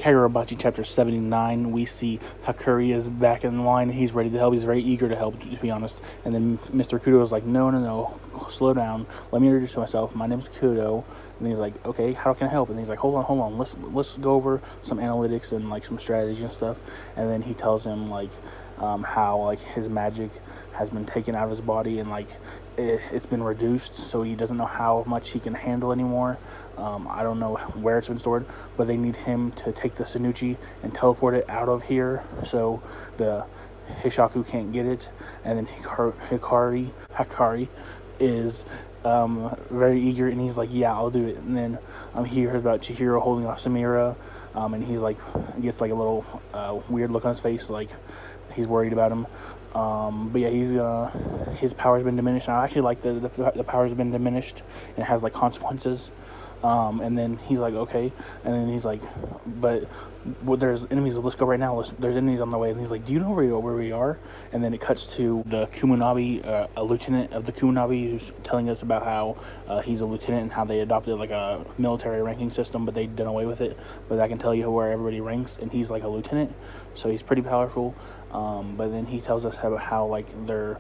Kagurabachi chapter 79, we see Hakuri is back in line. He's ready to help. He's very eager to help, to be honest. And then Mr. Kudo is like, no, slow down. Let me introduce myself. My name's Kudo. And he's like, okay, how can I help? And he's like, hold on. Let's go over some analytics and like some strategy and stuff. And then he tells him like how like his magic has been taken out of his body and like it's been reduced, so he doesn't know how much he can handle anymore. I don't know where it's been stored, but they need him to take the Sanuchi and teleport it out of here so the Hishaku can't get it. And then Hakari is very eager, and he's like, yeah, I'll do it. And then he hears about Chihiro holding off Samira, and he's like, gets like a little weird look on his face, like he's worried about him. But yeah, his power's been diminished. And I actually like the power's been diminished and it has like consequences. And then he's like, okay. And then he's like, but there's enemies. Let's go right now. There's enemies on the way. And he's like, do you know where we are? And then it cuts to the Kumunabi, a lieutenant of the Kumunabi, who's telling us about how he's a lieutenant and how they adopted like a military ranking system, but they've done away with it. But I can tell you where everybody ranks, and he's like a lieutenant, so he's pretty powerful. But then he tells us how like their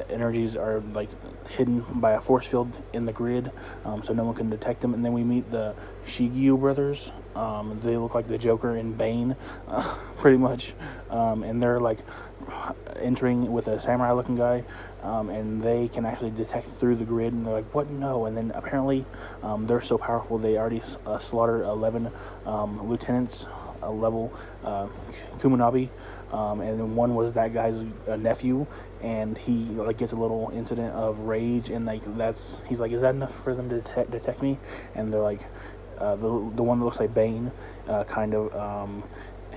energies are like hidden by a force field in the grid, so no one can detect them. And then we meet the Shigyu brothers. They look like the Joker and Bane, pretty much. And they're like entering with a samurai looking guy, and they can actually detect through the grid, and they're like, what? No. And then apparently they're so powerful they already slaughtered 11 lieutenants level Kumunabi, and then one was that guy's nephew, and he like gets a little incident of rage, and like he's like, is that enough for them to detect me? And they're like, the one that looks like Bane, kind of,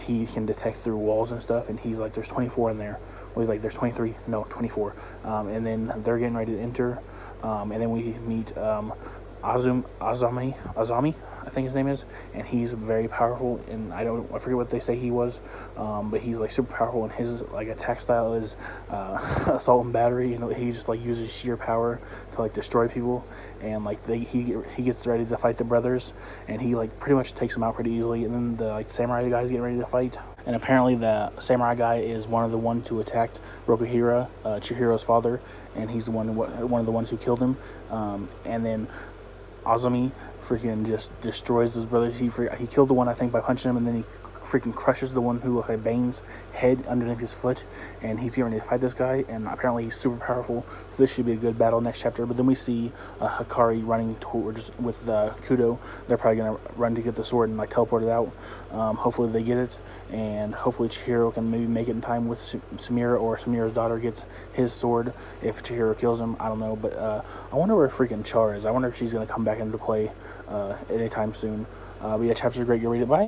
he can detect through walls and stuff, and he's like, there's 24 in there. Well, he's like, there's 23, no, 24. And then they're getting ready to enter, and then we meet Azami, I think his name is, and he's very powerful, and I forget what they say he was, but he's like super powerful, and his like attack style is assault and battery. You know, he just like uses sheer power to like destroy people, and like he gets ready to fight the brothers, and he like pretty much takes them out pretty easily. And then the like samurai guys get ready to fight, and apparently the samurai guy is one of the ones who attacked Rokuhira, Chihiro's father, and he's one of the ones who killed him. And then Azami freaking just destroys his brothers. He killed the one, I think, by punching him, and then he freaking crushes the one who looked like Bane's head underneath his foot, and he's getting ready to fight this guy, and apparently he's super powerful, so this should be a good battle next chapter. But then we see Hakari running towards with Kudo. They're probably going to run to get the sword and like teleport it out. Hopefully they get it, and hopefully Chihiro can maybe make it in time with Samira, or Samira's daughter gets his sword if Chihiro kills him. I don't know, but I wonder where freaking Char is. I wonder if she's going to come back into play anytime soon. But yeah, chapter's great. Get read it. Bye.